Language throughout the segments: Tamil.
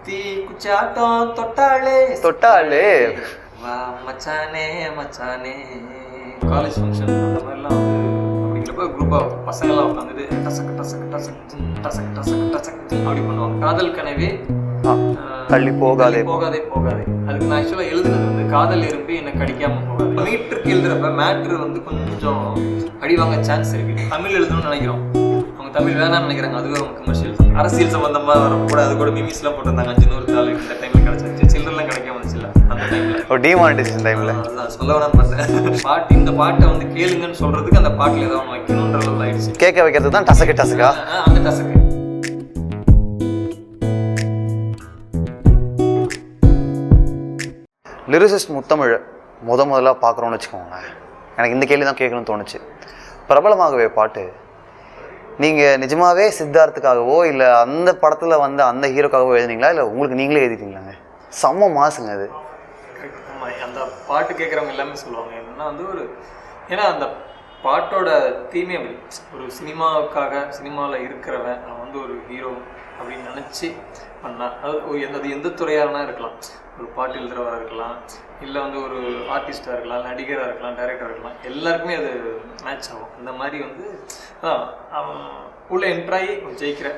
தீ குச்சாட்டம் தொட்டாளே தொட்டாளே வா மச்சானே மச்சானே. காலேஜ் ஃபங்க்ஷன் அந்த மாதிரிலாம் வந்து அப்படிங்கிறப்ப குரூப்பாக பசங்கள்லாம் உட்காந்துட்டு டசக்கு டசக்கு டசக்கு டசக்கு டசக்கு டசக்கு அப்படி பண்ணுவாங்க. காதல் கனவே தள்ளி போகாதே போகாதே போகாதே. அதுக்கு நான் ஆக்சுவலாக எழுதுனது வந்து காதல் இருப்பி என்னை கடிக்காமல் போகாது. மீட்டருக்கு எழுதுறப்ப மேட்ரு வந்து கொஞ்சம் அடி வாங்க சான்ஸ் இருக்கு. தமிழ் எழுதணும்னு நினைக்கிறோம், அவங்க தமிழ் வேணாம்னு நினைக்கிறாங்க. அதுவே அவங்க கமர்ஷியல் அரசியல் சம்பந்தமாக வரக்கூட அது கூட மிமிஸ்லாம் போட்டிருந்தாங்க. 500 நாள் இந்த டைமில் கிடச்சிருச்சு, சில்லர்லாம் கிடைக்காம வந்துச்சுல்ல அந்த டைமில் டிமானிட்டேஷன் டைமில். அதுதான் சொல்ல வேணாம்னு பார்த்தேன். பாட்டு இந்த பாட்டை வந்து கேளுங்கன்னு சொல்கிறதுக்கு அந்த பாட்டில் ஏதாவது ஒன்று வைக்கணுன்ற அளவில் ஆயிடுச்சு. கேட்க வைக்கிறது தான் டசக்கு டசக்கா அந்த டசக்கு. லிரிசிஸ்ட் முத்தமிழ் முதலாக பார்க்குறோன்னு வச்சுக்கோங்களேன். எனக்கு இந்த கேள்வி தான் கேட்கணும்னு தோணுச்சு. பிரபலமாகவே பாட்டு நீங்கள் நிஜமாகவே சித்தார்த்துக்காகவோ இல்லை அந்த படத்தில் வந்து அந்த ஹீரோக்காகவோ எழுதினீங்களா, இல்லை உங்களுக்கு நீங்களே எழுதிட்டீங்களாங்க? செம்ம மாசுங்க அது. ஆமாம், அந்த பாட்டு கேட்குறவங்க எல்லாமே சொல்லுவாங்க என்னன்னா வந்து ஒரு, ஏன்னா அந்த பாட்டோட தீமே அப்படி ஒரு சினிமாவுக்காக சினிமாவில் இருக்கிறவன் அவன் வந்து ஒரு ஹீரோ அப்படின்னு நினச்சி பண்ணால் அது எந்த துறையானா இருக்கலாம். ஒரு பாட்டு எழுதுறவராக இருக்கலாம், இல்லை வந்து ஒரு ஆர்டிஸ்டாக இருக்கலாம், நடிகராக இருக்கலாம், டைரக்டராக இருக்கலாம், எல்லாருக்குமே அது மேட்ச் ஆகும். அந்த மாதிரி வந்து அவன் உள்ள என்ட்ராகி ஜெயிக்கிற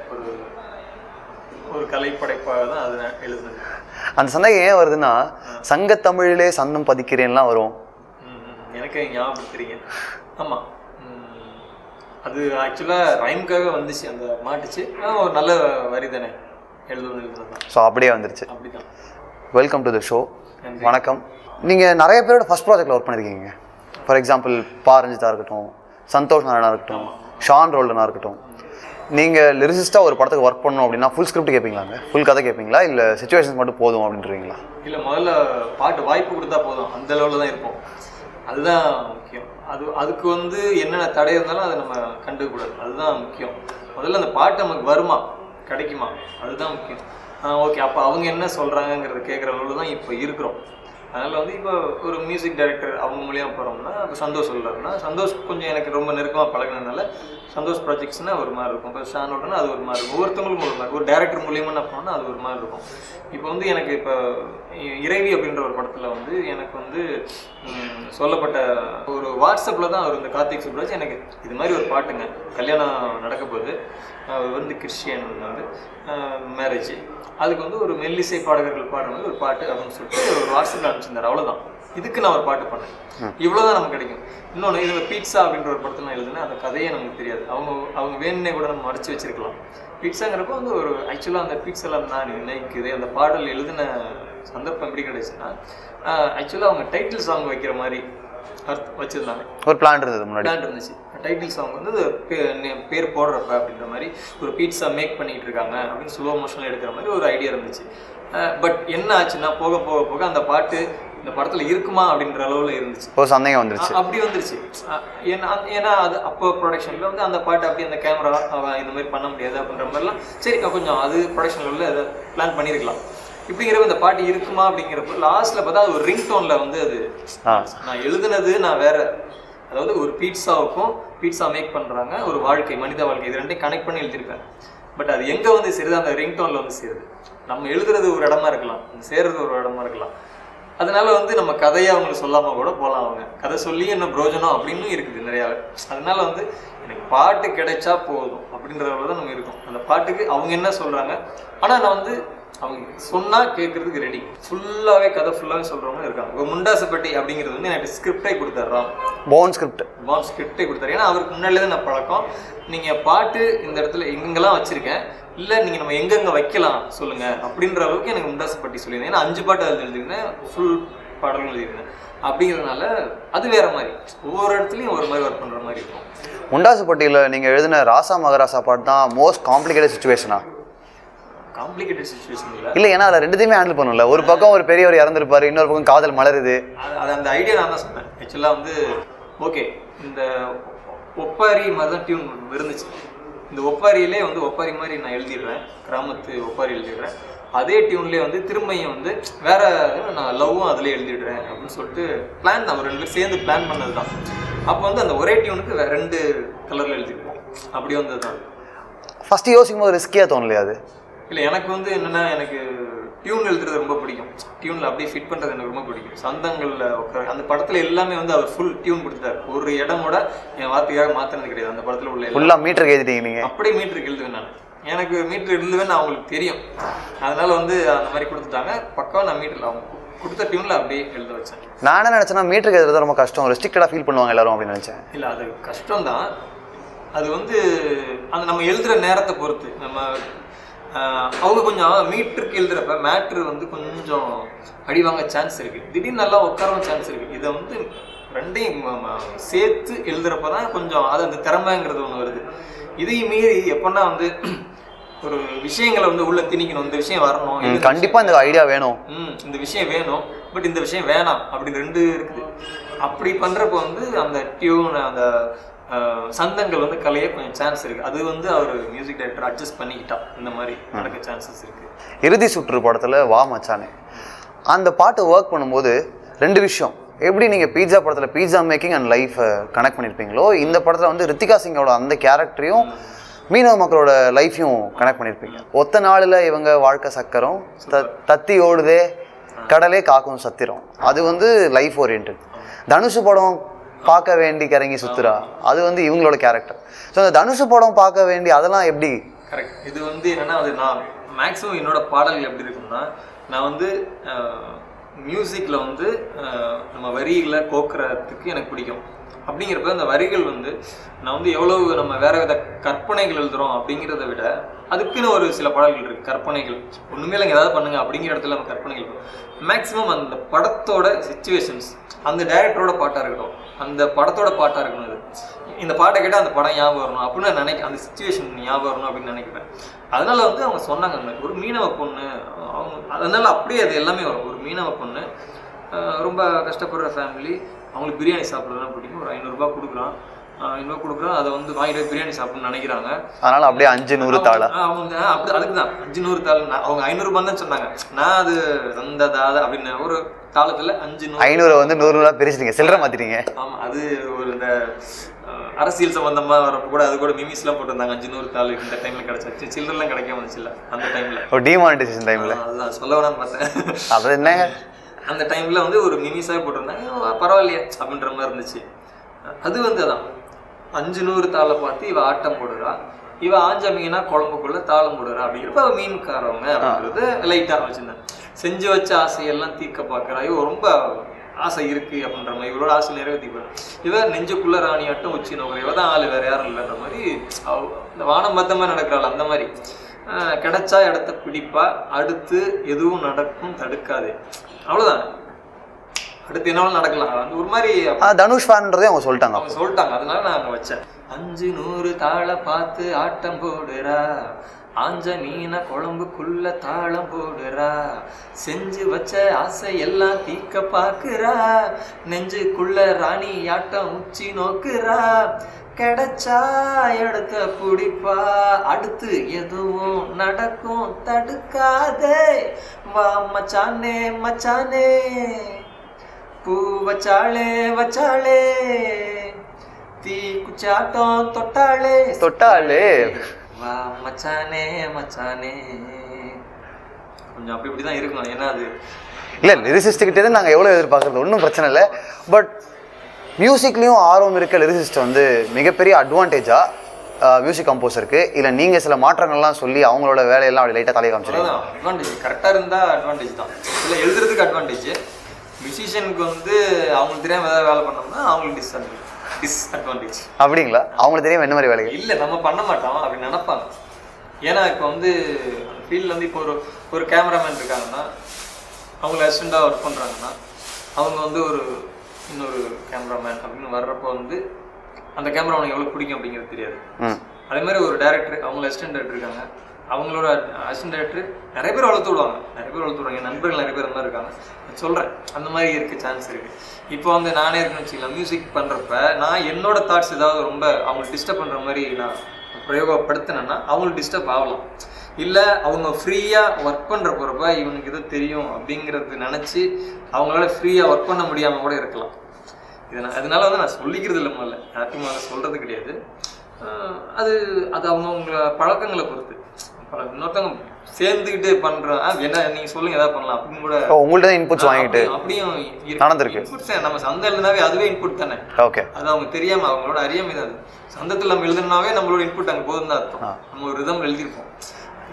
ஒரு கலைப்படைப்பாக தான் அது எழுதுனது. அந்த சந்தேகம் ஏன் வருதுன்னா, சங்கத்தமிழிலே சந்தம் பதிக்கிறேன்லாம் வரும். எனக்கு ஞாபகப்படுத்துறீங்க. ஆமாம், அது ஆக்சுவலாக ரைம்காக வந்துச்சு, அந்த மாட்டுச்சு. ஒரு நல்ல வரி தானே எழுதுனது தான். ஸோ அப்படியே வந்துருச்சு. அப்படி தான். Welcome to the show. வணக்கம். நீங்கள் நிறைய பேரோட ஃபஸ்ட் ப்ராஜெக்டில் ஒர்க் பண்ணியிருக்கீங்க. ஃபார் எக்ஸாம்பிள் ரஞ்சிதா இருக்கட்டும், சந்தோஷ் நாராயணா இருக்கட்டும், ஷான் ரோல்டனா இருக்கட்டும். நீங்கள் லிரிசிஸ்ட்டாக ஒரு படத்துக்கு ஒர்க் பண்ணணும் அப்படின்னா ஃபுல் ஸ்கிரிப்ட் கேட்பீங்களாங்க, ஃபுல் கதை கேட்பீங்களா, இல்லை சிச்சுவேஷன்ஸ் மட்டும் போதும் அப்படின்றீங்களா? இல்லை, முதல்ல பாட்டு வாய்ப்பு கொடுத்தா போதும், அந்த லெவலில் தான் இருப்போம். அதுதான் முக்கியம். அதுக்கு வந்து என்னென்ன தடை இருந்தாலும் அதை நம்ம கண்டுக்கூடாது. அதுதான் முக்கியம். முதல்ல அந்த பாட்டு நமக்கு வருமா, கிடைக்குமா, அதுதான் முக்கியம். ஓகே, அப்போ அவங்க என்ன சொல்கிறாங்கங்கிறத கேட்குற அளவில் தான் இப்போ இருக்கிறோம். அதனால் வந்து இப்போ ஒரு மியூசிக் டைரக்டர் அவங்க மூலியமாக போகிறோம்னா, இப்போ சந்தோஷ் சொல்கிறாருன்னா, சந்தோஷ் கொஞ்சம் எனக்கு ரொம்ப நெருக்கமாக பழகினதுனால சந்தோஷ் ப்ராஜெக்ட்ஸ்னால் ஒரு மாதிரி இருக்கும். இப்போ ஷானோடனா அது ஒரு மாதிரி இருக்கும். ஒவ்வொருத்தவங்களுக்கும் ஒரு மாதிரி. ஒரு டேரக்டர் மூலியமாக என்ன பண்ணோன்னா அது ஒரு மாதிரி இருக்கும். இப்போ வந்து எனக்கு இப்போ இறைவி அப்படின்ற ஒரு படத்தில் வந்து எனக்கு வந்து சொல்லப்பட்ட ஒரு வாட்ஸ்அப்பில் தான் அவர் இந்த கார்த்திக் சுப்ராஜ் எனக்கு இது மாதிரி ஒரு பாட்டுங்க, கல்யாணம் நடக்க போகுது, அவர் வந்து கிறிஸ்டியன் வந்து மேரேஜ், அதுக்கு வந்து ஒரு மெல்லிசை பாடகர்கள் பாடுற மாதிரி ஒரு பாட்டு அப்படின்னு சொல்லிட்டு ஒரு வாட்ஸ்அப்பில் அனுப்பிச்சிருந்தார். அவ்வளோதான். இதுக்கு நான் ஒரு பாட்டு பண்ணேன். இவ்வளோதான் நமக்கு கிடைக்கும். இன்னொன்று, இதில் பீட்சா அப்படின்ற ஒரு படத்தில் நான் எழுதுனேன். அந்த கதையே நமக்கு தெரியாது. அவங்க வேணுன்னே கூட நம்ம மறைச்சி வச்சிருக்கலாம். பீட்சாங்கிறப்போ வந்து ஒரு ஆக்சுவலாக அந்த பீட்சாவில் நான் நினைக்குது அந்த பாடல் எழுதின சந்தர்ப்பம் எப்படி கிடைச்சுன்னா, ஆக்சுவலாக அவங்க டைட்டில் சாங் வைக்கிற மாதிரி வச்சுருந்தாங்க. ஒரு பிளான் இருந்தது, முன்னாடி பிளான் இருந்துச்சு. டைட்டில் சாங் வந்து பேர் போடுறப்ப அப்படின்ற மாதிரி ஒரு பீட்சா மேக் பண்ணிகிட்டு இருக்காங்க அப்படின்னு ஸ்லோ மோஷனில் எடுக்கிற மாதிரி ஒரு ஐடியா இருந்துச்சு. பட் என்ன ஆச்சுன்னா, போக போக போக அந்த பாட்டு இந்த படத்தில் இருக்குமா அப்படின்ற அளவில் இருந்துச்சு. சந்தேகம் வந்துருச்சு. அப்படி வந்துருச்சு. ஏன்னா அது அப்போ ப்ரொடக்ஷனில் வந்து அந்த பாட்டு அப்படி அந்த கேமரா இந்த மாதிரி பண்ண முடியாது அப்படின்ற மாதிரிலாம் சரி கொஞ்சம் அது ப்ரொடக்ஷன் லெவலில் அதை பிளான் பண்ணியிருக்கலாம். இப்படிங்கிறப்ப இந்த பாட்டு இருக்குமா அப்படிங்கிறப்ப லாஸ்ட்டில் பார்த்தா அது ஒரு ரிங் டோனில் வந்து அது நான் எழுதுனது நான் வேற, அதாவது ஒரு பீட்சா மேக் பண்ணுறாங்க, ஒரு வாழ்க்கை, மனித வாழ்க்கை, இது ரெண்டையும் கனெக்ட் பண்ணி எழுதியிருப்பேன். பட் அது எங்கே வந்து சேருது, அந்த ரிங் டோனில் வந்து சேருது. நம்ம எழுதுறது ஒரு இடமா இருக்கலாம், சேர்றது ஒரு இடமா இருக்கலாம். அதனால வந்து நம்ம கதையை அவங்களுக்கு சொல்லாமல் கூட போகலாம். அவங்க கதை சொல்லி என்ன பிரோஜனம் அப்படின்னு இருக்குது நிறையாவே. அதனால வந்து எனக்கு பாட்டு கிடைச்சா போதும் அப்படின்ற அளவில் தான் நம்ம இருக்கோம். அந்த பாட்டுக்கு அவங்க என்ன சொல்கிறாங்க, ஆனால் நான் வந்து அவங்க சொன்னால் கேட்குறதுக்கு ரெடி. ஃபுல்லாகவே கதை ஃபுல்லாகவே சொல்கிறவங்க இருக்காங்க. இப்போ முண்டாசுப்பட்டி அப்படிங்கிறது வந்து எனக்கு ஸ்கிரிப்டே கொடுத்தாரு, பான் ஸ்கிரிப்டே கொடுத்தாரு. ஏன்னா அவருக்கு முன்னாடியே தான் நான் பழக்கம். நீங்கள் பாட்டு இந்த இடத்துல எங்கெங்கெல்லாம் வச்சுருக்கேன், இல்லை நீங்கள் நம்ம எங்கெங்கே வைக்கலாம் சொல்லுங்கள் அப்படின்ற அளவுக்கு எனக்கு முண்டாசுப்பட்டி சொல்லியிருந்தேன். ஏன்னா 5 பாட்டு அதில் எழுதியிருந்தேன், ஃபுல் பாடல்கள் எழுதியிருந்தேன். அப்படிங்கிறதுனால அது வேறு மாதிரி, ஒவ்வொரு இடத்துலையும் ஒரு மாதிரி ஒர்க் பண்ணுற மாதிரி இருக்கும். முண்டாசுப்பட்டியில் நீங்கள் எழுதின ராசா மகராசா பாட்டு தான் மோஸ்ட் காம்ப்ளிகேட்டட் சுச்சுவேஷனா? காம்ப்ளிகேட்டட் சுச்சுவேஷன் இல்லை, ஏன்னா அதில் ரெண்டுத்தையுமே ஹேண்டில் பண்ணல. ஒரு பக்கம் ஒரு பெரியவர் இறந்துருப்பாரு, இன்னொரு பக்கம் காதல் மலருது. அது அந்த ஐடியா நான் தான் சொன்னேன். ஆக்சுவலாக வந்து ஓகே, இந்த ஒப்பாரி மாதிரி தான் டியூன் இருந்துச்சு. இந்த ஒப்பாரியிலே வந்து ஒப்பாரி மாதிரி நான் எழுதிடுறேன், கிராமத்து ஒப்பாரி எழுதிடுறேன். அதே டியூன்லேயே வந்து திரும்பியும் வந்து வேற நான் லவ்வும் அதிலே எழுதிடுறேன் அப்படின்னு சொல்லிட்டு பிளான் தான், 2 பேர் சேர்ந்து பிளான் பண்ணது தான். அப்போ வந்து அந்த ஒரே டியூனுக்கு 2 கலரில் எழுதிருக்கோம். அப்படி வந்தது தான். ஃபஸ்ட்டு யோசிக்கும் போது ரிஸ்கியாக தோணலையா அது? இல்லை எனக்கு வந்து என்னென்னா எனக்கு டியூன் எழுதுறது ரொம்ப பிடிக்கும். டியூனில் அப்படியே ஃபிட் பண்ணுறது எனக்கு ரொம்ப பிடிக்கும். சந்தங்களில் உட்கார அந்த படத்தில் எல்லாமே வந்து அவர் ஃபுல் டியூன் கொடுத்துட்டார். ஒரு இடமோட என் வார்த்தையாக மாற்றினது கிடையாது. அந்த படத்தில் உள்ள ஃபுல்லாக மீட்டருக்கு எழுதிட்டீங்க நீங்கள்? அப்படியே மீட்டருக்கு எழுதுவேன் நான். எனக்கு மீட்டர் எழுதுவேன்னு அவங்களுக்கு தெரியும். அதனால் வந்து அந்த மாதிரி கொடுத்துட்டாங்க. பக்காவாக நான் மீட்டரில் அவங்க கொடுத்த டியூனில் அப்படியே எழுத வச்சேன். நான் என்ன நினச்சேன்னா மீட்டருக்கு எழுதுறது ரொம்ப கஷ்டம், ரெஸ்ட்ரிக்டடாக ஃபீல் பண்ணுவாங்க எல்லாரும் அப்படின்னு நினச்சேன். இல்லை அது கஷ்டம் தான். அது வந்து அந்த நம்ம எழுதுகிற நேரத்தை பொறுத்து நம்ம அவங்க கொஞ்சம் மீட்டருக்கு எழுதுறப்ப மேட்ரு வந்து கொஞ்சம் அடிவாங்க சான்ஸ் இருக்குது. திடீர்னு நல்லா உட்காரவும் சான்ஸ் இருக்குது. இதை வந்து ரெண்டையும் சேர்த்து எழுதுறப்ப தான் கொஞ்சம் அது அந்த திறமைங்கிறது ஒன்று வருது. இதையும் மீறி எப்போன்னா வந்து ஒரு விஷயங்களை வந்து உள்ள திணிக்கணும். இந்த விஷயம் வரணும், கண்டிப்பாக இந்த ஐடியா வேணும், இந்த விஷயம் வேணும், பட் இந்த விஷயம் வேணாம் அப்படின்னு ரெண்டு இருக்குது. அப்படி பண்ணுறப்போ வந்து அந்த டியூன் அந்த சந்தங்கள் வந்து கலைய கொஞ்சம் சான்ஸ் இருக்குது. அது வந்து அவர் மியூசிக் டைரக்டர் அட்ஜஸ்ட் பண்ணிக்கிட்டா இந்த மாதிரி நடக்க சான்சஸ் இருக்குது. இறுதி சுற்று படத்தில் வா மச்சானே அந்த பாட்டு ஒர்க் பண்ணும்போது ரெண்டு விஷயம், எப்படி நீங்கள் பீட்சா படத்தில் பீட்சா மேக்கிங் அண்ட் லைஃப்பை கனெக்ட் பண்ணியிருப்பீங்களோ, இந்த படத்தில் வந்து ரித்திகா சிங்கோட அந்த கேரக்டரையும் மீனவ மக்களோட லைஃப்பையும் கனெக்ட் பண்ணியிருப்பீங்க. ஒத்த நாளில் இவங்க வாழ்க்கை சக்கரம் தத்தி ஓடுதே கடலே காக்கும் சத்திரம், அது வந்து லைஃப் ஓரியன்ட். தனுஷு படம் பார்க்க வேண்டி கிறங்கி சுத்துறா, அது வந்து இவங்களோட கேரக்டர். ஸோ அந்த தனுஷு படம் பார்க்க வேண்டி அதெல்லாம் எப்படி? கரெக்ட். இது வந்து என்னென்னா அது நான் மேக்ஸிமம் என்னோட பாடல்கள் எப்படி இருக்குன்னா, நான் வந்து மியூசிக்கில் வந்து நம்ம வரிகளை கோக்குறதுக்கு எனக்கு பிடிக்கும். அப்படிங்கிறப்ப அந்த வரிகள் வந்து நான் வந்து எவ்வளவு நம்ம வேறு வித கற்பனைகள் எழுதுகிறோம் அப்படிங்கிறத விட அதுக்குன்னு ஒரு சில பாடல்கள் இருக்குது. கற்பனைகள் ஒன்றுமே இல்லைங்க ஏதாவது பண்ணுங்க அப்படிங்கிற இடத்துல நம்ம கற்பனைகள் மேக்ஸிமம் அந்த படத்தோட சிச்சுவேஷன்ஸ், அந்த டைரக்டரோட பாட்டாக இருக்கட்டும், அந்த படத்தோட பாட்டாக இருக்கணும். இது இந்த பாட்டை கேட்டால் அந்த படம் ஞாபகம் வரணும் அப்படின்னு நான் நினைக்கிறேன். அந்த சிச்சுவேஷன் ஞாபகம் வரணும் அப்படின்னு நினைக்கிறேன். அதனால வந்து அவங்க சொன்னாங்க ஒரு மீனவ பொண்ணு, அவங்க அதனால அப்படியே அது எல்லாமே வரும். ஒரு மீனவ பொண்ணு ரொம்ப கஷ்டப்படுற ஃபேமிலி, அவங்களுக்கு பிரியாணி சாப்பிட்றதுலாம் பிடிக்கும். ஒரு 500 ரூபாய் கொடுக்குறான், 500 ரூபா அதை வந்து வாங்கிட்டு பிரியாணி சாப்பிட்ணும்னு நினைக்கிறாங்க. அதனால அப்படியே 500 தாள் அவங்க அப்படி அதுக்கு தான் 500 தாள். அவங்க 500 ரூபாய் தான் சொன்னாங்க. நான் அது அந்த அப்படின்னு ஒரு தாளத்தில் 500 வந்து 100 பிரிச்சிட்டீங்க, சில்லறை மாத்திட்டீங்க. ஆமாம், அது ஒரு இந்த அரசியல் சம்பந்தமாக வரப்போ கூட அது கூட மிமிஸ்லாம் போட்டிருந்தாங்க. 500 தாள் இந்த டைமில் கிடச்சாச்சு, சில்லறெல்லாம் கிடைக்காம வந்துச்சுல்ல அந்த டைமில், டிமானிட்டைசேஷன் டைமில். அதுதான் சொல்ல வேணான்னு பார்த்தேன். அது என்ன அந்த டைமில் வந்து ஒரு மிமிஸாக போட்டிருந்தாங்க. பரவாயில்லையே அப்படின்ற மாதிரி இருந்துச்சு. அது வந்து அதான் 500 தாளை பார்த்து இவ ஆட்டம் போடுறா, இவ ஆஞ்ச மீனா குழம்புக்குள்ள தாளம் போடுறா அப்படிங்கிறப்ப அவ மீன்காரவங்க அப்படின்றது லைட்டாக வச்சுருந்தேன். செஞ்சு வச்ச ஆசையெல்லாம் தீர்க்க பார்க்குறா, இவ ரொம்ப ஆசை இருக்கு அப்படின்ற மாதிரி, இவரோட ஆசை நிறைவேற்றிக்குவார். இவ நெஞ்சுக்குள்ள ராணியாட்டம் உச்சி நோக்கிற, இவ தான் ஆள் வேற யாரும் இல்லைன்ற மாதிரி இந்த வானம் பத்தமாக நடக்கிறாள். அந்த மாதிரி கிடைச்சா இடத்த பிடிப்பா, அடுத்து எதுவும் நடக்கும் தடுக்காது, அவ்வளோதான். அடுத்து என்னாலும் நடக்கலாம். அது ஒரு மாதிரி தனுஷ் ஃபேன்ன்றதே அவங்க சொல்லிட்டாங்க. அதனால நான் அங்கே வச்சேன். 500 தாளை பார்த்து ஆட்டம் போடுறா, ஆஞ்ச மீன குழம்புக்குள்ள தாளம் போடுறா, செஞ்சு வச்ச ஆசை எல்லாம் தீக்க பார்க்குறா, நெஞ்சுக்குள்ள ராணி ஆட்டம் உச்சி நோக்குறா, கிடைச்சா இடத்த பிடிப்பா, அடுத்து எதுவும் நடக்கும் தடுக்காதே, வா மச்சானே மச்சானே பூ வச்சாளே வச்சாளே தீ குச்சாட்டம் தொட்டாளே வா மச்சானே மச்சானே. கொஞ்சம் அப்படி இப்படி தான் இருக்கும். ஏன்னா அது இல்லை லிரிசிஸ்ட்கிட்டே தான் நாங்கள் எவ்வளோ எதிர்பார்க்குறது ஒன்றும் பிரச்சனை இல்லை. பட் மியூசிக்லேயும் ஆர்வம் இருக்க லிரிசிஸ்ட் வந்து மிகப்பெரிய அட்வான்டேஜாக மியூசிக் கம்போசருக்கு இல்லை நீங்கள் சில மாற்றங்கள்லாம் சொல்லி அவங்களோட வேலையெல்லாம் அப்படி லைட்டாக தலையை காமிச்சிருக்கீங்க. அட்வான்டேஜ் கரெக்டாக இருந்தால் அட்வான்டேஜ் தான். இல்லை எழுதுறதுக்கு அட்வான்டேஜ். மியூசிஷியனுக்கு வந்து அவங்களுக்கு தெரியாமல் ஏதாவது வேலை பண்ணோம்னா அவங்களுக்கு டிஸ்அட்வான்டேஜ். அப்படிங்களா? அவங்களுக்கு தெரியாமல் என்ன மாதிரி வேலைகள்? இல்லை நம்ம பண்ண மாட்டோம் அப்படின்னு நினைப்பாங்க. ஏன்னா இப்போ வந்து ஃபீல்டில் வந்து இப்போ ஒரு கேமராமேன் இருக்காங்கன்னா, அவங்கள அசிஸ்டண்ட்டாக ஒர்க் பண்ணுறாங்கன்னா, அவங்க வந்து இன்னொரு கேமராமேன் அப்படின்னு வர்றப்போ வந்து அந்த கேமரா அவனுக்கு எவ்வளோ பிடிக்கும் அப்படிங்கிறது தெரியாது. அதே மாதிரி ஒரு டேரக்டர், அவங்கள அசிஸ்டன்ட் டேரக்டர் இருக்காங்க, அவங்களோட அசிஸ்டன்ட் டேரக்டர் நிறைய பேர் வளர்த்து விடுவாங்க. என் நண்பர்கள் நிறைய பேர் அந்த மாதிரி இருக்காங்க. சொல்கிறேன், அந்த மாதிரி இருக்க சான்ஸ் இருக்குது. இப்போ வந்து நானே இருக்குன்னு வச்சுக்கலாம், மியூசிக் பண்ணுறப்ப நான் என்னோட தாட்ஸ் ஏதாவது ரொம்ப அவங்களுக்கு டிஸ்டர்ப் பண்ணுற மாதிரி நான் பிரயோகப்படுத்தினேன்னா அவங்களுக்கு டிஸ்டர்ப் ஆகலாம். இல்லை அவங்க ஃப்ரீயாக ஒர்க் பண்ணுற போகிறப்ப இவனுக்கு எதோ தெரியும் அப்படிங்கிறது நினச்சி அவங்களால ஃப்ரீயாக ஒர்க் பண்ண முடியாமல் கூட இருக்கலாம். அதனால வந்து நான் சொல்லிக்கிறது இல்லை, முதல்ல யாருக்கும் முதல்ல சொல்கிறது கிடையாது. அது அவங்கவுங்க பழக்கங்களை பொறுத்து. இன்னொருத்தவங்க சேர்ந்துக்கிட்டு பண்றோம். என்ன நீங்க சொல்லுங்க ஏதாவது பண்ணலாம் அப்படின்னு கூட உங்கள்ட்ட தான் இன்புட்ஸ் வாங்கிட்டு அப்படியும் நடந்திருக்கு. நம்ம சந்தை எழுதுனாவே அதுவே இன்புட் தானே. ஓகே, அது அவங்க தெரியாம அவங்களோட அறியாமை தான். அது சந்தத்தில் நம்ம எழுதுனாவே நம்மளோட இன்புட் அங்கே போதும் தான் அர்த்தம். நம்ம ஒரு ரிதம் எழுதியிருப்போம்.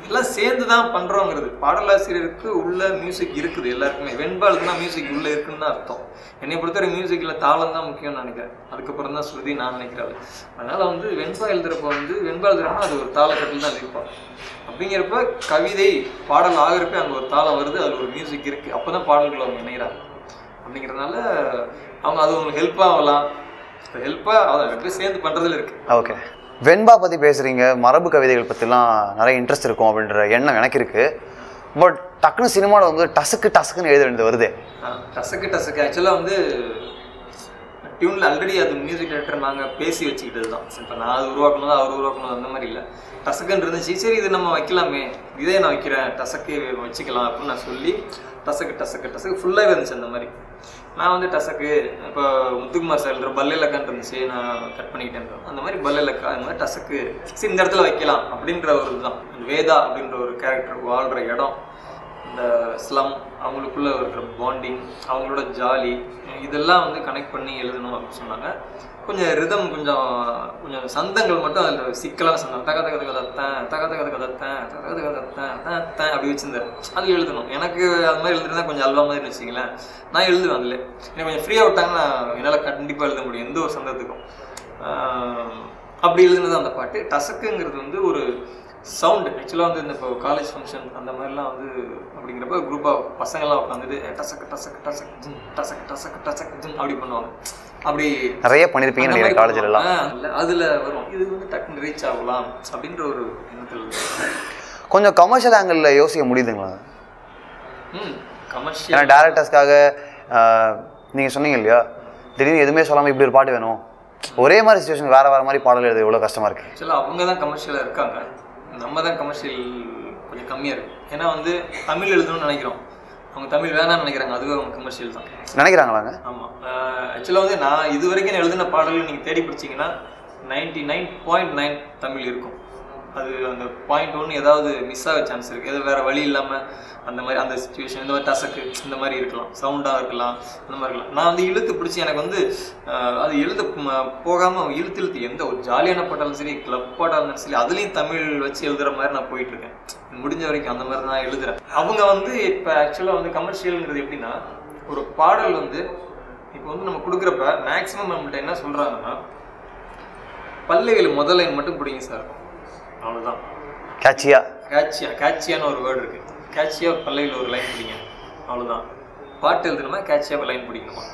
இதெல்லாம் சேர்ந்து தான் பண்றோங்கிறது. பாடலாசிரியருக்கு உள்ள மியூசிக் இருக்குது எல்லாருக்குமே. வெண்பாளுக்குன்னா மியூசிக் உள்ள இருக்குன்னு தான் அர்த்தம். என்னை பொறுத்தவரை மியூசிக்ல தாளம் தான் முக்கியம்னு நினைக்கிறேன். அதுக்கப்புறம் தான் ஸ்ருதி நான் நினைக்கிறேன். அதனால வெண்பா எழுதுறப்ப வெண்பா எழுதுறப்ப அது ஒரு தாளக்கட்டில் தான் எழுதிப்போம். அப்படிங்கிறப்ப கவிதை பாடல் ஆகிறப்ப அங்கே ஒரு தாளம் வருது, அதில் ஒரு மியூசிக் இருக்குது. அப்போ தான் பாடல்கள் அவங்க இணைகிறாங்க. அப்படிங்கிறதுனால அவங்க அது உங்களுக்கு ஹெல்ப்பாக ஆகலாம். ஹெல்ப்பாக அதை ரெண்டு சேர்ந்து பண்ணுறதுல இருக்குது. ஓகே, வெண்பா பற்றி பேசுகிறீங்க, மரபு கவிதைகள் பற்றிலாம் நிறைய இன்ட்ரெஸ்ட் இருக்கும் அப்படின்ற எண்ணம் எனக்கு இருக்குது. பட் டக்குன்னு சினிமாவில் டசுக்குன்னு எழுத வேண்டியது வருது. டசுக்கு ஆக்சுவலாக டியூனில் ஆல்ரெடி அது மியூசிக் டைரக்டர் நாங்கள் பேசி வச்சுக்கிட்டது தான். இப்போ நான் அது உருவாக்கணும் அவர் உருவாக்கணும் அந்த மாதிரி இல்லை. டசக்குன்னு இருந்துச்சு, சரி இது நம்ம வைக்கலாமே, இதே நான் வைக்கிறேன், டசக்கு வச்சுக்கலாம் அப்படின்னு நான் சொல்லி டசக்கு ஃபுல்லாகவே இருந்துச்சு. அந்த மாதிரி நான் டசக்கு இப்போ முத்துக்குமார் சார் எழுதுற பல்லேலக்கான் இருந்துச்சு, நான் கட் பண்ணிக்கிட்டேன். அந்த மாதிரி பல்லேலக்கா அந்த மாதிரி டசக்கு சரி இந்த இடத்துல வைக்கலாம் அப்படின்ற ஒரு இதுதான். வேதா அப்படின்ற ஒரு கேரக்டர் வாழ்கிற இடம், இந்த ஸ்லம், அவங்களுக்குள்ள இருக்கிற பாண்டிங், அவங்களோட ஜாலி, இதெல்லாம் கனெக்ட் பண்ணி எழுதணும் அப்படின்னு சொன்னாங்க. கொஞ்சம் ரிதம் கொஞ்சம் சந்தங்கள் மட்டும் அதில் சிக்கலான சந்தம் தகத்தேன் அப்படி வச்சுருந்தார். அதில் எழுதணும். எனக்கு அது மாதிரி எழுதுனா கொஞ்சம் அல்வா மாதிரி வச்சுங்களேன். நான் எழுதுவேன். அதில் எனக்கு கொஞ்சம் ஃப்ரீயாக விட்டாங்கன்னா என்னால் கண்டிப்பாக எழுத முடியும் எந்த ஒரு சந்தத்துக்கும். அப்படி எழுதுனது அந்த பாட்டு. டசக்குங்கிறது ஒரு சவுண்டு. ஆக்சுவலாக இந்த இப்போ காலேஜ் ஃபங்க்ஷன் அந்த மாதிரிலாம் அப்படிங்கிறப்ப குரூப்பாக பசங்கள்லாம் உட்காந்துட்டு டசக்கு டசக்கு டசக்கு ஜிம் டசக்கு டசக்கு டசக்கு ஜிம் அப்படி பண்ணுவாங்க. அப்படி நிறைய பண்ணியிருப்பீங்க காலேஜில் எல்லாம். அதில் வரும். இது டக்குன்னு ரீச் ஆகலாம் அப்படின்ற ஒரு எண்ணத்தில். கொஞ்சம் கமர்ஷியல் ஆங்கிளில் யோசிக்க முடியுதுங்களா? கமர்ஷியல் டேரக்டர்ஸ்க்காக நீங்கள் சொன்னீங்க இல்லையா, திடீர்னு எதுவுமே சொல்லாமல் இப்படி ஒரு பாட்டு வேணும், ஒரே மாதிரி சுச்சுவேஷன் வேறு மாதிரி பாடல் எழுது எவ்வளோ கஷ்டமாக இருக்குது. ஆக்சுவலாக அவங்க தான் கமர்ஷியலாக இருக்காங்க, நம்ம தான் கமர்ஷியல் கொஞ்சம் கம்மியாக இருக்குது. ஏன்னா தமிழ் எழுதணும்னு நினைக்கிறோம், அவங்க தமிழ் வேணாம்னு நினைக்கிறாங்க. அதுவே அவங்க கமர்ஷியல் தான் நினைக்கிறாங்களாங்க. ஆமாம். ஆக்சுவலாக நான் இது வரைக்கும் எழுதின பாடல்கள் நீங்கள் தேடி பிடிச்சிங்கன்னா 99.9 தமிழ் இருக்கும். அது அந்த 0.1 ஏதாவது மிஸ் ஆக சான்ஸ் இருக்குது. எது வேறு வழி இல்லாமல் அந்த மாதிரி அந்த சிச்சுவேஷன் இந்த மாதிரி டசக்கு இந்த மாதிரி இருக்கலாம், சவுண்டாக இருக்கலாம், அந்த மாதிரி இருக்கலாம். நான் இழுத்து பிடிச்சி எனக்கு அது எழுத போகாமல் இழுத்து எந்த ஒரு ஜாலியான பாட்டாலும் சரி, கிளப் பாட்டாக இருந்தாலும் சரி, அதுலேயும் தமிழ் வச்சு எழுதுகிற மாதிரி நான் போயிட்டுருக்கேன். முடிஞ்ச வரைக்கும் அந்த மாதிரி தான் எழுதுகிறேன். அவங்க இப்போ ஆக்சுவலாக கமர்ஷியலுங்கிறது எப்படின்னா, ஒரு பாடல் இப்போ நம்ம கொடுக்குறப்ப மேக்ஸிமம் நம்மள்ட்ட என்ன சொல்கிறாங்கன்னா, பல்லைகள் முதல் லைன் மட்டும் பிடிங்க சார், அவ்வளோதான். கேட்சியான ஒரு வேர்டு இருக்குது. கேட்சியாக பல்லையில் ஒரு லைன் பிடிங்க, அவ்வளோதான். பாட்டு எழுதுணுமா கேட்சியாக லைன் பிடிக்கணுமா?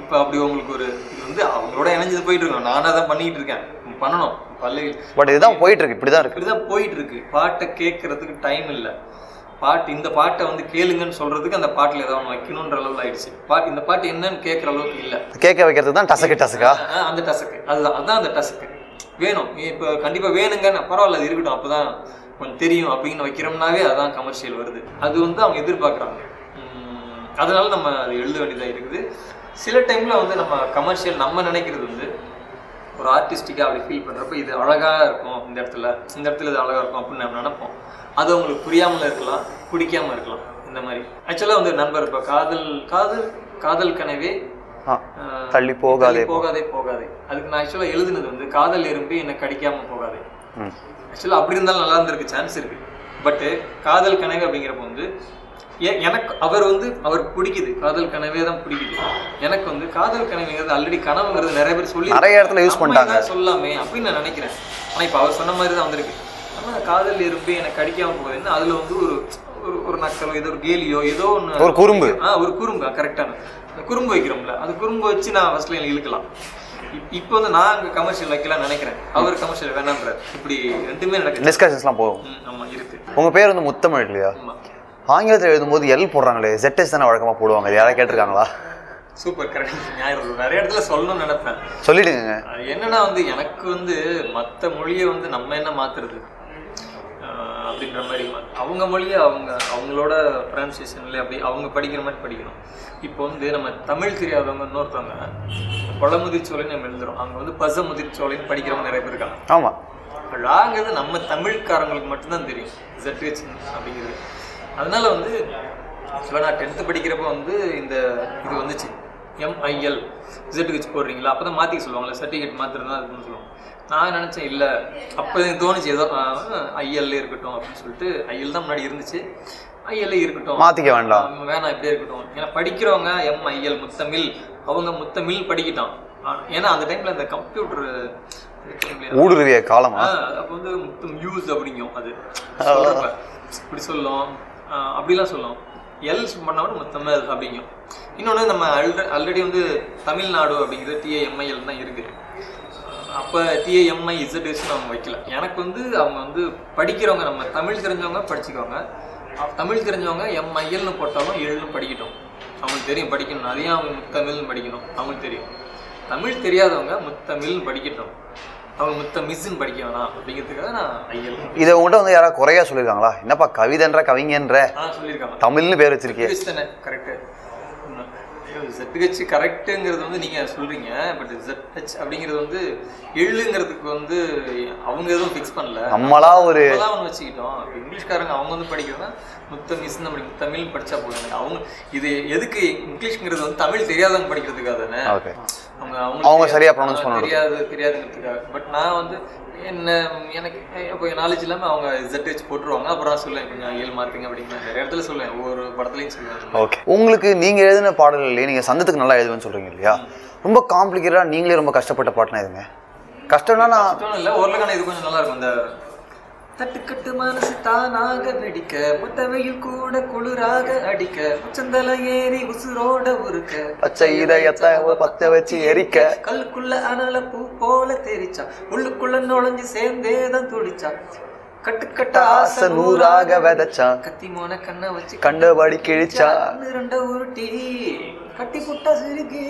இப்போ அப்படி உங்களுக்கு இது அவங்களோட இணைஞ்சது போயிட்டு இருக்கோம். நானாக தான் பண்ணிக்கிட்டு இருக்கேன், பண்ணணும் பல்லையில். பட் இதுதான் போயிட்டு இருக்கு, இப்படிதான் போயிட்டு இருக்கு. பாட்டை கேட்கறதுக்கு டைம் இல்லை. இந்த பாட்டை கேளுங்கன்னு சொல்றதுக்கு அந்த பாட்டில் ஏதாவது ஒன்று வைக்கணுன்ற அளவில் ஆயிடுச்சு. இந்த பாட்டு என்னன்னு கேட்குற அளவுக்கு இல்லை. கேட்க வைக்கிறதுக்கு தான் டசக்கா அந்த டசக்கு, அதுதான் அந்த டசக்கு வேணும். இப்போ கண்டிப்பாக வேணுங்கன்னு பரவாயில்ல, அது இருக்கட்டும், அப்போ தான் கொஞ்சம் தெரியும் அப்படின்னு வைக்கிறோம்னாவே அதுதான் கமர்ஷியல் வருது. அது அவங்க எதிர்பார்க்குறாங்க. அதனால நம்ம அது எழுத வேண்டியதாக இருக்குது. சில டைமில் நம்ம கமர்ஷியல் நம்ம நினைக்கிறது ஒரு ஆர்டிஸ்டிக்காக அப்படி ஃபீல் பண்ணுறப்ப இது அழகாக இருக்கும், இந்த இடத்துல இது அழகாக இருக்கும் அப்படின்னு நம்ம நினைப்போம். அது அவங்களுக்கு புரியாமல் இருக்கலாம், பிடிக்காமல் இருக்கலாம். இந்த மாதிரி ஆக்சுவலாக நண்பர் இப்போ காதல் கனவே தள்ளி போகாதே. அதுக்கு நான் ஆக்சுவலாக எழுதுனது காதல் எறும்பி என்னை கடிக்காமல் போகாதே. ஆக்சுவலாக அப்படி இருந்தாலும் நல்லா இருந்திருக்கு, சான்ஸ் இருக்குது. பட்டு காதல் கனவு அப்படிங்கிறப்ப எனக்கு அவர் பிடிக்குது, காதல் கனவே தான் பிடிக்குது. எனக்கு காதல் கனவுங்கிறது ஆல்ரெடி கனவுங்கிறது நிறைய பேர் சொல்லி நிறைய இடத்துல யூஸ் பண்ணிட்டாங்க, சொல்லாமே அப்படின்னு நான் நினைக்கிறேன். ஆனால் இப்போ அவர் சொன்ன மாதிரி தான் வந்திருக்கு. ஆனால் காதல் எறும்பி என்னை கடிக்காமல் போகுதுன்னா அதில் ஒரு நக்கலோ ஏதோ ஒரு கேலியோ ஏதோ ஒன்று, ஒரு குறும்பு கரெக்டான குறும்பு வைக்கிறோம்ல, அது குறும்பு வச்சு நான் ஃபர்ஸ்ட் லைன் இழுக்கலாம். இப்போ நான் அங்கே கமர்ஷியல் வைக்கலாம் நினைக்கிறேன், அவர் கமர்ஷியல் வேணான்ற. இப்படி ரெண்டுமே நடக்குது, டிஸ்கஷன்ஸ்லாம் போகும். ஆமாம் இருக்கு. உங்கள் பேர் முத்தமிழ் இல்லையா? ஆங்கிலத்தில் எழுதும்போது எல் போடுறாங்களே, ZS தானே வழக்கமாக போடுவாங்க, அது யாராவது கேட்டிருக்காங்களா? Super, correct. ஞாயிறு நிறைய இடத்துல சொல்லணும்னு நினைப்பேன், சொல்லிடுங்க. என்னன்னா எனக்கு மற்ற மொழியை நம்ம என்ன மாத்துறது அப்படின்ற மாதிரி, அவங்க மொழியை அவங்களோட ப்ரொனன்சியேஷன்ல அப்படி அவங்க படிக்கிற மாதிரி படிக்கணும். இப்போ நம்ம தமிழ் தெரியாதவங்க இன்னொருத்தவங்க பழமுதிர்ச்சோலைன்னு நம்ம எழுதுறோம், அவங்க பசமுதிர்ச்சோலைன்னு படிக்கிறவங்க நிறைய பேர் இருக்காங்க. ஆமாம், ழாங்கிறது நம்ம தமிழ்காரங்களுக்கு மட்டும்தான் தெரியும் ZH அப்படிங்கிறது. அதனால வந்து ஆக்சுவலாக நான் 10th படிக்கிறப்ப வந்து இந்த இது வந்துச்சு MIL ZH போடுறீங்களா, அப்போ தான் மாற்றிக்க சொல்லுவாங்களே, சர்டிஃபிகேட் மாற்றுறது தான் இருக்குன்னு சொல்லுவாங்க. நான் நினச்சேன் இல்லை, அப்போ எனக்கு தோணுச்சு ஏதோ IL இருக்கட்டும் அப்படின்னு சொல்லிட்டு. IL தான் முன்னாடி இருந்துச்சு, IL இருக்கட்டும், மாற்றிக்க வேண்டாம், வேணாம் இப்படியே இருக்கட்டும். ஏன்னா படிக்கிறவங்க MIL முத்தமிழ், அவங்க முத்தமிழ் படிக்கிட்டான். ஏன்னா அந்த டைமில் அந்த கம்ப்யூட்டர் ஊடுருவிய காலமா, அப்போ வந்து முத்தம் யூஸ் அப்படிங்கும், அது இப்படி சொல்லும், அப்படிலாம் சொல்லும். எல்ஸ் பண்ணாலும் முத்தமிழ் அப்படிங்கும். இன்னொன்று நம்ம ஆல்ரெடி வந்து தமிழ்நாடு அப்படிங்கிறது TAMIL தான் இருக்குது. அப்போ TAMIZH அவங்க வைக்கல. எனக்கு வந்து அவங்க வந்து படிக்கிறவங்க, நம்ம தமிழ் தெரிஞ்சவங்க படிச்சுக்கோங்க, தமிழ் தெரிஞ்சவங்க MILனு போட்டாலும் எழுன்னு படிக்கட்டும், அவங்களுக்கு தெரியும் படிக்கணும். அதையும் அவங்க முத்தமிழ்னு படிக்கணும், அவங்களுக்கு தெரியும். தமிழ் தெரியாதவங்க முத்தமிழ்னு படிக்கட்டும், அவங்க முத்தமிழ்னு படிக்க வேணாம் அப்படிங்கிறதுக்காக நான் IL. இதை உங்கள்கிட்ட வந்து யாராவது குறையா சொல்லியிருக்காங்களா, என்னப்பா கவிதைன்ற கவிஞன்ற சொல்லியிருக்காங்க, தமிழ்னு பேர் வச்சிருக்கேன் தானே கரெக்டு. ZH கரெக்டுங்கிறது வந்து நீங்கள் சொல்கிறீங்க, பட் ZH அப்படிங்கிறது வந்து எழுங்கிறதுக்கு வந்து அவங்க எதுவும் ஃபிக்ஸ் பண்ணல, நம்மளா ஒரு ஒன்று வச்சுக்கிட்டோம். இங்கிலீஷ்காரங்க அவங்க வந்து படிக்கிறதுனா முத்தமிழ் அப்படி தமிழ் படித்தா போதும். அவங்க இது எதுக்கு இங்கிலீஷ்ங்கிறது வந்து தமிழ் தெரியாதவங்க படிக்கிறதுக்காக தானே, அவங்க சரியாக ப்ரொனவுன்ஸ் பண்ண தெரியாதுங்கிறதுக்காக. பட் நான் வந்து எனக்கு இப்போ நாலேஜ் இல்லாமல் அவங்க ZH போட்டுருவாங்க. அப்புறம் நான் சொல்லுவேன் கொஞ்சம் IL மாற்றுங்க அப்படிங்கிற நிறைய இடத்துல சொல்லுவேன், ஒவ்வொரு படத்துலையும் சொல்லுவேன். ஓகே, உங்களுக்கு நீங்கள் எழுதின பாடல்கள்லேயே நீங்கள் சந்தத்துக்கு நல்லா எழுதுவேன்னு சொல்கிறீங்க இல்லையா, ரொம்ப காம்ப்ளிகேட்டடாக நீங்களே ரொம்ப கஷ்டப்பட்ட பாட்டுனா எதுங்க? கஷ்டம்னா நான் இல்லை, ஓரளவுக்கான இது கொஞ்சம் நல்லா இருக்கும். இந்த தட்டுக்கட்டு மனசு தானாக வெடிக்க, முத்தவையில் கூட குளிராக அடிக்க, உச்சந்தல ஏறி உசுரோட உருக்க, பச்சை இதயத்தை பத்த வச்சு எரிக்க, கல்லுக்குள்ள அனல பூ போல தெரிச்சா, உள்ளுக்குள்ள நுழைஞ்சு சேர்ந்தேதான் துடிச்சா, கட்டுக்கட்ட ஆசை நூறாக விதைச்சா, கத்தி மோன கண்ணை வச்சு கண்டபடி கிழிச்சா, ரெண்ட உருட்டி கட்டி புட்டா சிறுகி,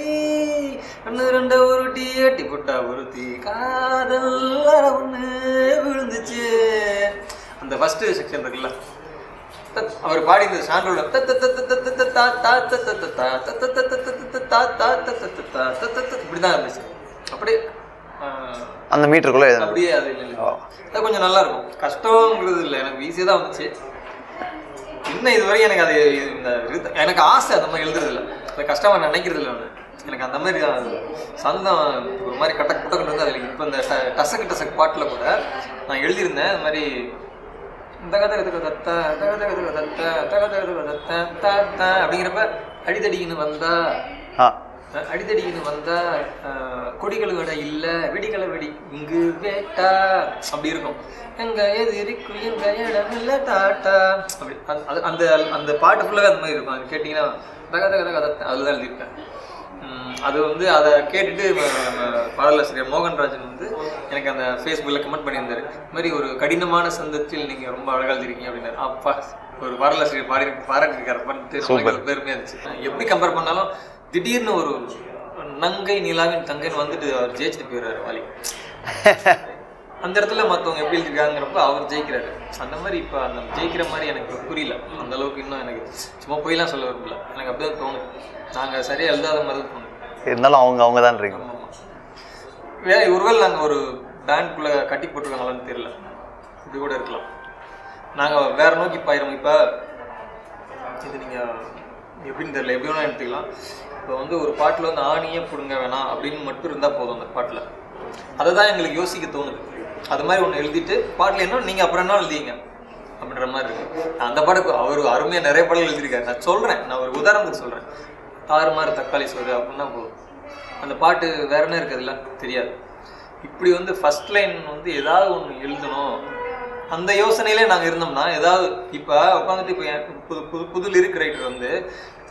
கண்ணு ரெண்ட உருட்டி கட்டி புட்டா உருட்டி, காதல் ஒண்ணு விழுந்துச்சு. அந்த ஃபர்ஸ்ட் செக்ஷன் இருக்குல்ல, அவர் பாடி இந்த சான்றோட இப்படிதான் இருந்துச்சு. அப்படியே அந்த மீட்டருக்குள்ள அப்படியே அது அது கொஞ்சம் நல்லா இருக்கும். கஷ்டங்கிறது இல்லை, எனக்கு ஈஸியாக தான் வந்துச்சு. இன்னும் இதுவரைக்கும் எனக்கு அது இந்த எனக்கு ஆசை அந்த மாதிரி எழுதுறது இல்லை, அது கஷ்டமாக நினைக்கிறது இல்லை. எனக்கு அந்த மாதிரி சந்தம் ஒரு மாதிரி கட்டக்கு புட்டக்கு வந்து அதில். இப்போ இந்த டசக்கு பாட்டில் கூட நான் எழுதியிருந்தேன் இந்த மாதிரி அப்படிங்கிறப்ப அடிதடின்னு வந்தா அடிதடின்னு வந்தா கொடிகள் விட இல்ல வெடிகளை வெடி இங்கு வேட்டா அப்படி இருக்கும். எங்க எது இருக்கும் எங்க இடம் இல்ல டாட்டா அப்படி அந்த அந்த பாட்டு ஃபுல்லாவே அந்த மாதிரி இருக்கும். அது கேட்டீங்கன்னா அதுதான் எழுதியிருக்கேன். அது வந்து அதை கேட்டுட்டு பாடலாசிரியர் மோகன்ராஜன் வந்து எனக்கு அந்த ஃபேஸ்புக்கில் கமெண்ட் பண்ணியிருந்தாரு, இந்த மாதிரி ஒரு கடினமான சந்தத்தில் நீங்கள் ரொம்ப அழகாக எழுதிருக்கீங்க அப்படின்னாரு. அப்பா ஒரு பாடலாசிரியர் பாராட்டிருக்காரு பண்ணிட்டு பெருமையாக இருந்துச்சு. எப்படி கம்பேர் பண்ணாலும் திடீர்னு ஒரு நங்கை நிலாவின் தங்கைன்னு வந்துட்டு அவர் ஜெயிச்சுட்டு போயிடுறாரு வாலி. அந்த இடத்துல மற்றவங்க எப்படி எழுதிருக்காங்கிறப்ப அவர் ஜெயிக்கிறாரு. அந்த மாதிரி இப்போ அந்த ஜெயிக்கிற மாதிரி எனக்கு புரியல அந்த அளவுக்கு. இன்னும் எனக்கு சும்மா போயெல்லாம் சொல்ல விரும்பல, எனக்கு அப்படிதான் தோணும். நாங்கள் சரியாக எழுதாத மாதிரி தான் தோணும். இருந்தாலும் அவங்க தான் இருக்கீங்க. ஒருவேளை நாங்கள் ஒரு பேண்ட்குள்ளே கட்டி போட்டிருக்காங்களான்னு தெரியல, இது கூட இருக்கலாம். நாங்கள் வேற நோக்கி பாயிரோம். இப்போ இது நீங்கள் எப்படின்னு தெரியல, எப்படி வேணால் எடுத்துக்கலாம். இப்போ வந்து ஒரு பாட்டில் வந்து ஆணியே பிடுங்க வேணாம் அப்படின்னு மட்டும் இருந்தால் போதும் அந்த பாட்டில். அதை தான் எங்களுக்கு யோசிக்க தோணுது. அது மாதிரி ஒன்று எழுதிட்டு பாட்டில் என்ன நீங்கள் அப்புறம் என்ன எழுதிங்க அப்படின்ற மாதிரி இருக்கு. அந்த பாட்டுக்கு அவர் அருமையாக நிறைய பாடல் எழுதியிருக்காரு. நான் சொல்கிறேன், நான் ஒரு உதாரணத்துக்கு சொல்கிறேன். தாறுமாறு தக்காளி சோறு அப்படின்னா போதும். அந்த பாட்டு வேற என்ன இருக்குதுல்ல தெரியாது. இப்படி வந்து ஃபர்ஸ்ட் லைன் வந்து ஏதாவது ஒன்று எழுதணும் அந்த யோசனையிலே நாங்கள் இருந்தோம்னா ஏதாவது இப்போ உட்காந்துட்டு இப்போ புது லிரிக் ரைட்டர் வந்து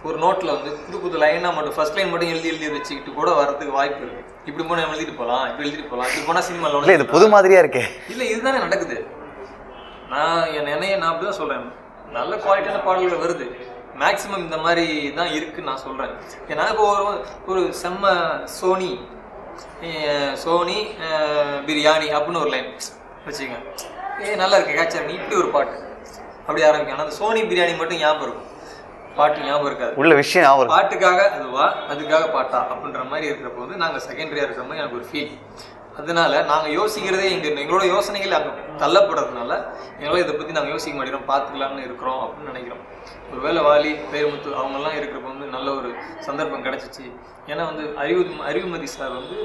ஒரு நோட்டில் வந்து புது லைனாக மட்டும் ஃபர்ஸ்ட் லைன் மட்டும் எழுதி வச்சுக்கிட்டு கூட வரதுக்கு வாய்ப்பு இருக்குது. இப்படி போனால் எழுதிட்டு போகலாம், இப்படி எழுதிட்டு போகலாம், இப்படி போனால் சினிமாவில் இது புது மாதிரியாக இருக்கே. இல்லை இதுதானே நடக்குது. நான் அப்படி தான் சொல்கிறேன். நல்ல குவாலிட்டியான பாடல்கள் வருது, மேக்ஸிமம் இந்த மாதிரி தான் இருக்குன்னு நான் சொல்கிறேன். ஏன்னா இப்போ ஒரு செம்ம சோனி பிரியாணி அப்படின்னு ஒரு லைன் வச்சுக்கோங்க, நல்லா இருக்கு கேச்சர், நீ இப்படி ஒரு பாட்டு அப்படி ஆரம்பிக்கும். ஆனால் அந்த சோனி பிரியாணி மட்டும் ஞாபகம் இருக்கும், பாட்டு ஞாபகம் இருக்காது. உள்ள விஷயம் பாட்டுக்காக அதுவா அதுக்காக பாட்டா அப்படின்ற மாதிரி இருக்கிற போது நாங்கள் செகண்டரியாக இருக்கிற மாதிரி எனக்கு ஒரு ஃபீல். அதனால நாங்கள் யோசிக்கிறதே எங்களோட யோசனைகள் அங்கே தள்ளப்படுறதுனால எங்களால் இதை பற்றி நாங்கள் யோசிக்க மாட்டேங்கிறோம், பார்த்துக்கலாம்னு இருக்கிறோம் அப்படின்னு நினைக்கிறோம். ஒருவேளை வாலி, பேருமுத்து அவங்கெல்லாம் இருக்கிறப்ப வந்து நல்ல ஒரு சந்தர்ப்பம் கிடச்சிச்சு. ஏன்னா வந்து அறிவுமதி சார் வந்து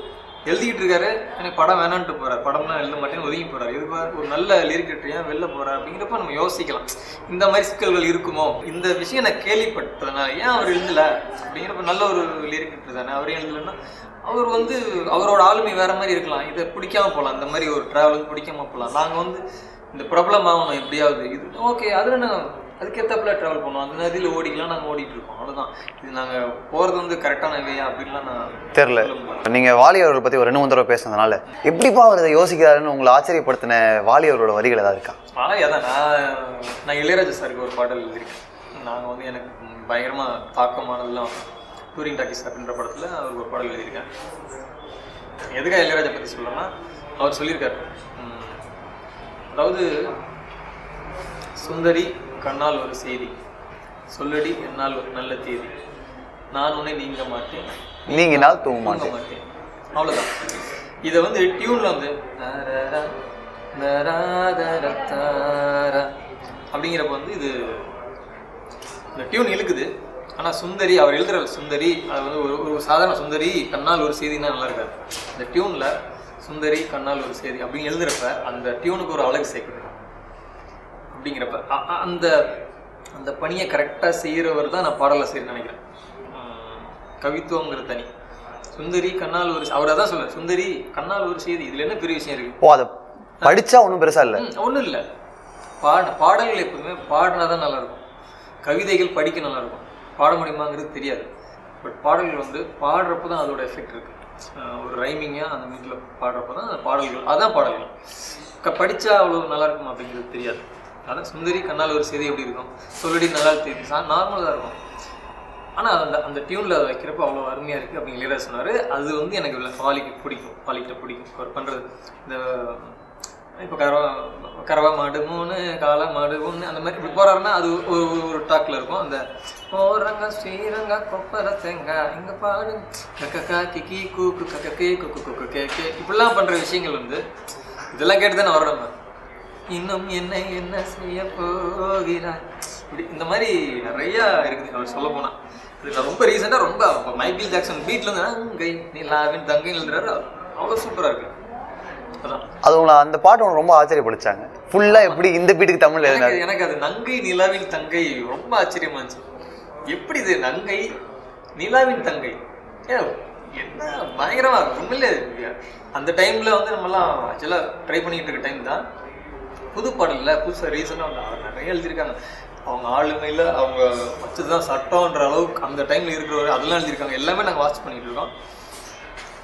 எழுதிக்கிட்டு இருக்காரு, எனக்கு படம் வேணான்ட்டு போகிறார், படம்லாம் எழுத மாட்டேன்னு ஒதுங்கி போகிறார். எதுக்கு ஒரு நல்ல லிரிக் ஏன் வெளில போகிறார் அப்படிங்கிறப்ப நம்ம யோசிக்கலாம், இந்த மாதிரி சிக்கல்கள் இருக்குமோ, இந்த விஷயம் நான் கேள்விப்பட்டதுனால ஏன் அவர் எழுதலை அப்படிங்கிறப்ப நல்ல ஒரு லிரிக் தானே. அவரே எழுதலைன்னா அவர் வந்து அவரோட ஆளுமை வேறு மாதிரி இருக்கலாம், இதை பிடிக்காமல் போகலாம், இந்த மாதிரி ஒரு ட்ராவலுக்கு பிடிக்காமல் போகலாம். நாங்கள் வந்து இந்த ப்ராப்ளம் ஆகணும் எப்படியாவது, இது ஓகே அதில் நாங்கள் அதுக்கேற்றப்பல ட்ராவல் பண்ணுவோம், அந்த நதியில் ஓடிக்கலாம், நாங்கள் ஓடிட்டு இருக்கோம், அவ்வளோதான். இது நாங்கள் போகிறது வந்து கரெக்டான இல்லையா அப்படின்லாம் நான் தெரில. நீங்கள் வாலி அவர்களை பற்றி ஒரு 2-3 தடவை பேசுனதுனால எப்படிப்பா அவர் இதை யோசிக்கிறாருன்னு உங்களை ஆச்சரியப்படுத்தின வாலி அவரோட வரிகள் ஏதாவது இருக்கா? அதான் நான் இளையராஜா சாருக்கு ஒரு பாடல் எழுதியிருக்கேன். நாங்கள் வந்து எனக்கு பயங்கரமாக தாக்கமானதுலாம் டூரிங் டாக்கிஸ் அப்படின்ற படத்தில் அவருக்கு ஒரு பாடல் எழுதியிருக்கேன். எதுக்காக இளையராஜா பற்றி சொல்லணும்னா, அவர் சொல்லியிருக்காரு, அதாவது சுந்தரி கண்ணால் ஒரு செய்தி சொல்லடி என்னால் ஒரு நல்ல தேதி, நான் உன்னை நீங்க மாட்டேன் நீங்கினால் தூங்க மாட்டேன், அவ்வளோதான். இதை வந்து டியூனில் வந்து அப்படிங்கிறப்ப வந்து இது இந்த டியூன் இழுக்குது. ஆனால் சுந்தரி அவர் எழுதுகிற சுந்தரி அது வந்து ஒரு சாதாரண சுந்தரி கண்ணால் ஒரு செய்தின்னா நல்லா இருக்காது. இந்த டியூனில் சுந்தரி கண்ணால் ஒரு செய்தி அப்படின்னு எழுதுகிறப்ப அந்த டியூனுக்கு ஒரு அழகு சேர்க்கணும். அப்படிங்கிறப்ப அந்த அந்த பணியை கரெக்டாக செய்கிறவர் தான் நான் பாடலை செய்யணும்னு நினைக்கிறேன். கவித்துவங்கிற தனி சுந்தரி கண்ணால் ஒரு அவரை தான் சொல்லுவேன், சுந்தரி கண்ணால் ஒரு செய்தி, இதில் என்ன பெரிய விஷயம் இருக்குது? ஓ, அதை படித்தா ஒன்றும் பெருசாக இல்லை, ஒன்றும் இல்லை. பாடல்கள் எப்போதுமே பாடினா தான் நல்லாயிருக்கும், கவிதைகள் படிக்க நல்லாயிருக்கும், பாட முடியுமாங்கிறது தெரியாது. பட் பாடல்கள் வந்து பாடுறப்போ தான் அதோட எஃபெக்ட் இருக்குது. ஒரு ரைமிங்காக அந்த மீட்டில் பாடுறப்போ தான் அந்த பாடல்கள், அதான் பாடல்கள். படித்தா அவ்வளோ நல்லாயிருக்கும் அப்படிங்கிறது தெரியாது. அதான் சுந்தரி கண்ணால் ஒரு செய்தி எப்படி இருக்கும், சொல்லடி நல்லா தெரியும், நார்மலாக தான் இருக்கும். ஆனால் அந்த டியூனில் அதை வைக்கிறப்ப அவ்வளோ அருமையாக இருக்குது அப்படின்னு இளையராஜா சொன்னார். அது வந்து எனக்கு வாலிக்கு பிடிக்கும், வாலிக்கிட்ட பிடிக்கும் அவர் பண்ணுறது. இந்த இப்போ கறவை மாடு 3 காளை மாடு 1 அந்த மாதிரி இப்படி போகிறாருன்னா அது ஒரு டாக்கில் இருக்கும். அந்த ஓரங்க ஸ்ரீரங்கா கொப்பரை தேங்காய் இங்கே பாடு கக்கா கிக்கி கூக்கு கக்கே குக்கு குக்கு கே இப்படிலாம் பண்ணுற விஷயங்கள் வந்து இதெல்லாம் கேட்டு தானே வரணும். நம்ம இன்னும் என்ன செய்ய போகிறாய் இப்படி இந்த மாதிரி நிறையா இருக்குது அவர் சொல்ல போனால். இது நான் ரொம்ப ரீசெண்டாக ரொம்ப மைக்கேல் ஜாக்சன் பீட்டில் இருந்து அங்கை நீலாவின் தங்கை எழுதுறாரு, அவ்வளோ சூப்பராக இருக்குது. அது உங்களை அந்த பாட்டு ரொம்ப ஆச்சரியப்படுச்சாங்க. ஃபுல்லாக எப்படி இந்த பீட்டுக்கு தமிழ் எழுதினாரு? எனக்கு அது நங்கை நிலாவின் தங்கை ரொம்ப ஆச்சரியமா இருந்துச்சு. எப்படி இது நங்கை நிலாவின் தங்கை என்ன பயங்கரமா உண்மையிலே அந்த டைம்ல வந்து நம்மலாம் ஆக்சுவலாக ட்ரை பண்ணிக்கிட்டு இருக்க டைம் தான். புது பாடலில் புதுசாக ரீசனாக வந்து அவர் நிறைய எழுதியிருக்காங்க. அவங்க ஆளுமையில் அவங்க வச்சது தான் சட்டம்ன்ற அளவுக்கு அந்த டைமில் இருக்கிறவர் அதெல்லாம் எழுதியிருக்காங்க. எல்லாமே நாங்கள் வாட்ச் பண்ணிகிட்டு இருக்கோம்.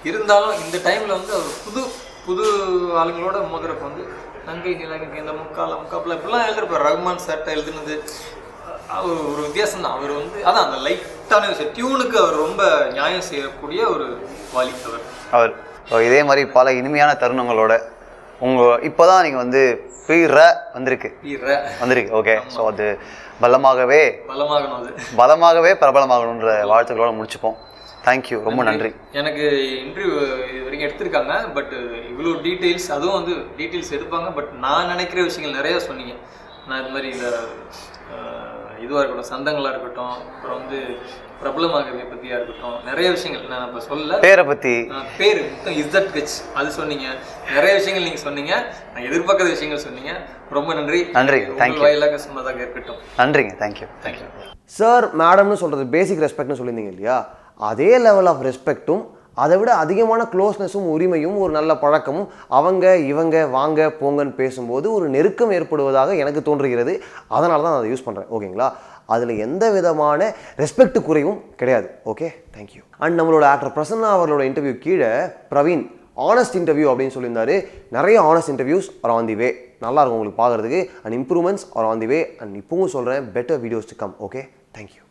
இருந்தாலும் இந்த டைமில் வந்து அவர் புது ஆளுங்களோட மோதுறப்ப வந்து நங்கை நிலாவின் இந்த முக்காப்பில் இப்படிலாம் எழுதுறப்பார். ரஹ்மான் சார்ட்ட எழுதுனது அவர் ஒரு வித்தியாசம் தான். அவர் வந்து அதான் அந்த லைட்டான விஷயம் டியூனுக்கு அவர் ரொம்ப நியாயம் செய்யக்கூடிய ஒரு வாலி அவர். இதே மாதிரி பல இனிமையான தருணங்களோட இப்போ தான் நீங்கள் வந்து வந்திருக்கு. ஓகே, ஸோ அது பலமாகவே பிரபலமாகணுன்ற வாழ்த்துக்களோட முடிச்சுப்போம். தேங்க்யூ, ரொம்ப நன்றி. எனக்கு இன்டர்வியூ இது வரைக்கும் எடுத்திருக்காங்க, பட் இவ்வளோ டீட்டெயில்ஸ் அதுவும் வந்து டீட்டெயில்ஸ் எடுப்பாங்க. பட் நான் நினைக்கிற விஷயங்கள் நிறையா சொன்னீங்க. நான் இது மாதிரி இந்த இதுவாக இருக்கட்டும், சந்தங்களாக இருக்கட்டும், அப்புறம் வந்து பிரபலமாகவே பற்றியாக இருக்கட்டும், நிறைய விஷயங்கள் நான் இப்போ சொல்ல பேரை பற்றி பேர் இஸ்தட் கட்ச் அது சொன்னீங்க. நிறைய விஷயங்கள் நீங்கள் சொன்னீங்க, நான் எதிர்பார்க்காத விஷயங்கள் சொன்னீங்க. ரொம்ப நன்றி. தேங்க்யூ. வாயிலாக சொன்னதாக இருக்கட்டும். நன்றிங்க. தேங்க்யூ. சார் மேடம்னு சொல்கிறது பேசிக் ரெஸ்பெக்ட்னு சொல்லியிருந்தீங்க இல்லையா? அதே லெவல் ஆஃப் ரெஸ்பெக்டும் அதை விட அதிகமான க்ளோஸ்னஸும் உரிமையும் ஒரு நல்ல பழக்கமும் அவங்க இவங்க வாங்க போங்கன்னு பேசும்போது ஒரு நெருக்கம் ஏற்படுவதாக எனக்கு தோன்றுகிறது. அதனால தான் நான் அதை யூஸ் பண்ணுறேன். ஓகேங்களா? அதில் எந்த விதமான ரெஸ்பெக்ட் குறைவும் கிடையாது. Okay, thank you. அண்ட் நம்மளோட ஆக்டர் பிரசன்னா அவர்களோட இன்டர்வியூ கீழே பிரவீன் ஆனஸ்ட் இன்டர்வியூ அப்படின்னு சொல்லியிருந்தாரு. நிறைய honest interviews are on the way. நல்லாயிருக்கும் உங்களுக்கு பார்க்குறதுக்கு. And improvements are on the way. And இப்பவும் சொல்கிறேன், better videos to come. Okay, thank you.